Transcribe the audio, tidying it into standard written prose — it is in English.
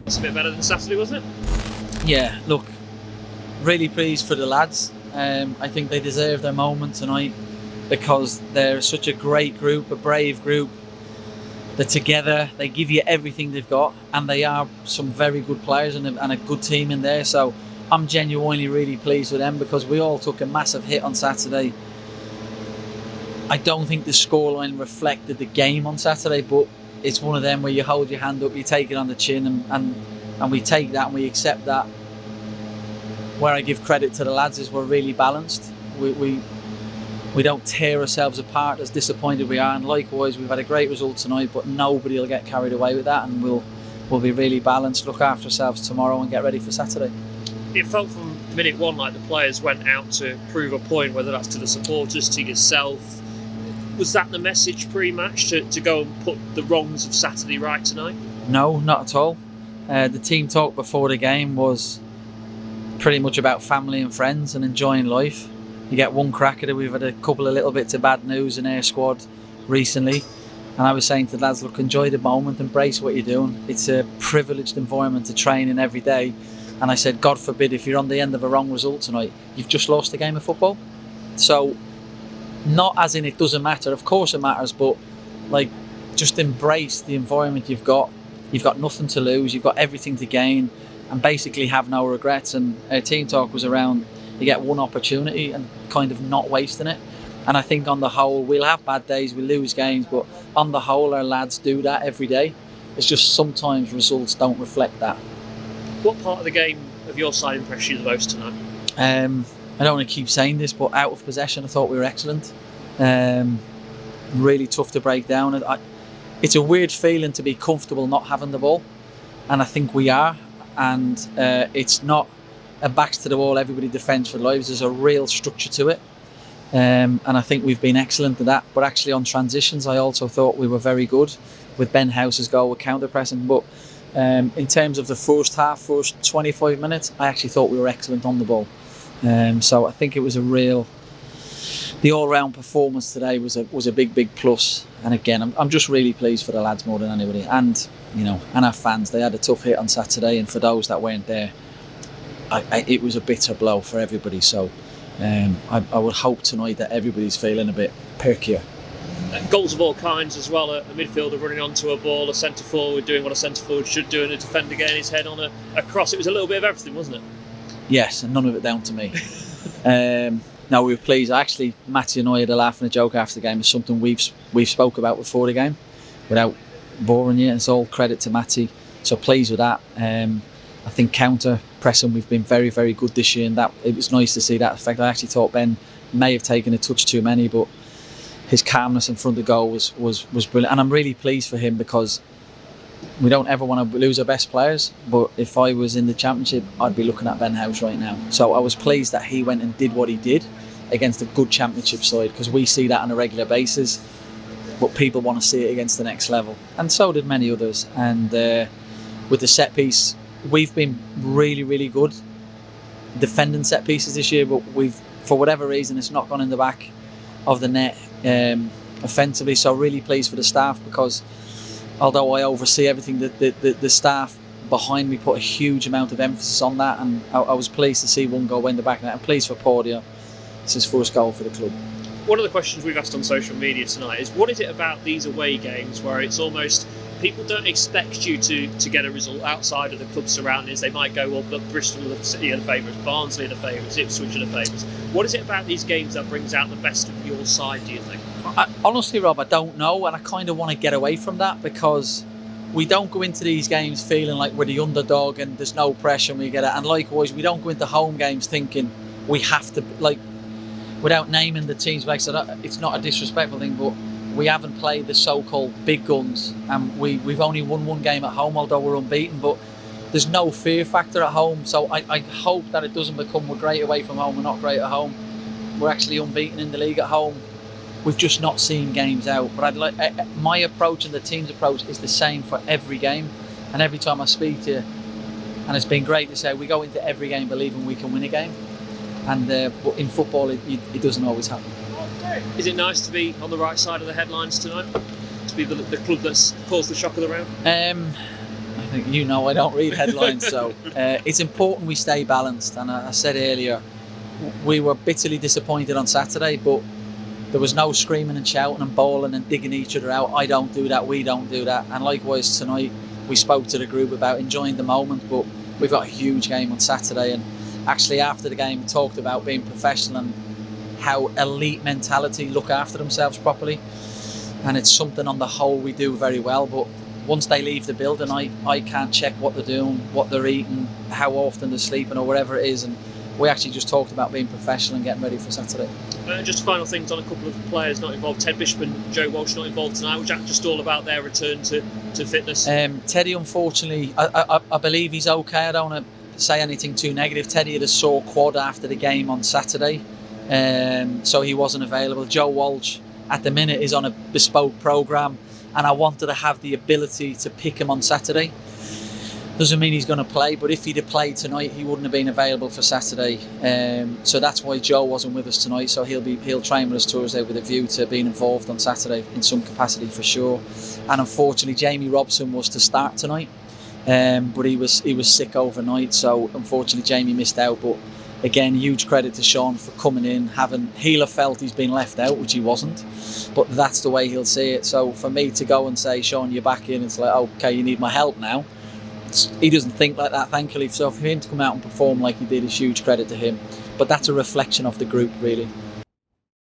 It's a bit better than Saturday, wasn't it? Yeah, look, really pleased for the lads. I think they deserve their moment tonight because they're such a great group, a brave group. They're together, they give you everything they've got, and they are some very good players and a good team in there. So I'm genuinely really pleased with them because we all took a massive hit on Saturday. I don't think the scoreline reflected the game on Saturday, but it's one of them where you hold your hand up, you take it on the chin, and we take that and we accept that. Where I give credit to the lads is we're really balanced. We don't tear ourselves apart as disappointed we are, and likewise we've had a great result tonight, but nobody will get carried away with that, and we'll be really balanced, look after ourselves tomorrow and get ready for Saturday. It felt from minute one like the players went out to prove a point, whether that's to the supporters, to yourself. Was that the message pre-match, to go and put the wrongs of Saturday right tonight? No, not at all. The team talk before the game was pretty much about family and friends and enjoying life. You get one crack at it. We've had a couple of little bits of bad news in our squad recently, and I was saying to the lads, look, enjoy the moment, embrace what you're doing. It's a privileged environment to train in every day, and I said, God forbid if you're on the end of a wrong result tonight, you've just lost a game of football. So not as in it doesn't matter, of course it matters, but like, just embrace the environment you've got. You've got nothing to lose, you've got everything to gain, and basically have no regrets. And our team talk was around, you get one opportunity and kind of not wasting it. And I think on the whole, we'll have bad days, we'll lose games, but on the whole our lads do that every day. It's just sometimes results don't reflect that. What part of the game of your side impressed you the most tonight? I don't want to keep saying this, but out of possession I thought we were excellent. Really tough to break down. It's a weird feeling to be comfortable not having the ball, and I think we are. And it's not a backs to the wall, everybody defends for their lives. There's a real structure to it, and I think we've been excellent at that. But actually on transitions I also thought we were very good with Ben House's goal with counter pressing. But in terms of the first 25 minutes, I actually thought we were excellent on the ball. So I think it was the all-round performance today was a big plus. And again, I'm just really pleased for the lads more than anybody, and and our fans. They had a tough hit on Saturday, and for those that weren't there, it was a bitter blow for everybody. So I would hope tonight that everybody's feeling a bit perkier. Goals of all kinds as well. A midfielder running onto a ball, a centre forward doing what a centre forward should do, and a defender getting his head on a cross. It was a little bit of everything, wasn't it? Yes, and none of it down to me. No, we were pleased. Actually, Matty and I had a laugh and a joke after the game. It's something we've spoke about before the game, without boring you. It's all credit to Matty. So pleased with that. I think counter pressing, we've been very, very good this year, and that it was nice to see that effect. I actually thought Ben may have taken a touch too many, but his calmness in front of the goal was brilliant. And I'm really pleased for him because we don't ever want to lose our best players, but if I was in the Championship, I'd be looking at Ben House right now. So I was pleased that he went and did what he did against a good Championship side, because we see that on a regular basis, but people want to see it against the next level, and so did many others. And with the set piece, we've been really, really good defending set pieces this year, but we've, for whatever reason, it's not gone in the back of the net offensively. So really pleased for the staff, because although I oversee everything, the staff behind me put a huge amount of emphasis on that, and I was pleased to see one goal in the back of the net. I'm pleased for Portia. It's his first goal for the club. One of the questions we've asked on social media tonight is, what is it about these away games where it's almost, people don't expect you to get a result outside of the club surroundings? They might go, well, but Bristol are the favourites, Barnsley are the favourites, Ipswich are the favourites. What is it about these games that brings out the best of your side, do you think? Honestly, Rob, I don't know, and I kind of want to get away from that, because we don't go into these games feeling like we're the underdog and there's no pressure and we get it. And likewise, we don't go into home games thinking we have to, like, without naming the teams, like, so that, it's not a disrespectful thing, but we haven't played the so-called big guns, and we've only won one game at home, although we're unbeaten. But there's no fear factor at home, so I hope that it doesn't become we're great away from home, we're not great at home. We're actually unbeaten in the league at home. We've just not seen games out. But my approach and the team's approach is the same for every game, and every time I speak to you, and it's been great to say, we go into every game believing we can win a game. And but in football, it doesn't always happen. Is it nice to be on the right side of the headlines tonight? To be the club that's caused the shock of the round? I You know I don't read headlines, so it's important we stay balanced. And I said earlier, we were bitterly disappointed on Saturday, but there was no screaming and shouting and bawling and digging each other out. I don't do that, we don't do that. And likewise tonight, we spoke to the group about enjoying the moment, but we've got a huge game on Saturday. And actually after the game, we talked about being professional and how elite mentality look after themselves properly. And it's something on the whole we do very well, but once they leave the building, I can't check what they're doing, what they're eating, how often they're sleeping or whatever it is. And we actually just talked about being professional and getting ready for Saturday. Just final things on a couple of players not involved. Ted Bishop and Joe Walsh not involved tonight. Was that just all about their return to fitness? Teddy, unfortunately, I believe he's okay. I don't want to say anything too negative. Teddy had a sore quad after the game on Saturday, so he wasn't available. Joe Walsh, at the minute, is on a bespoke programme, and I wanted to have the ability to pick him on Saturday. Doesn't mean he's going to play, but if he'd have played tonight, he wouldn't have been available for Saturday. So that's why Joe wasn't with us tonight. So he'll train with us Thursday with a view to being involved on Saturday in some capacity for sure. And unfortunately, Jamie Robson was to start tonight, but he was sick overnight. So unfortunately, Jamie missed out. But again, huge credit to Sean for coming in. He'll have felt he's been left out, which he wasn't. But that's the way he'll see it. So for me to go and say, Sean, you're back in, it's like, okay, you need my help now. He doesn't think like that, thankfully. So for him to come out and perform like he did is huge credit to him. But that's a reflection of the group, really.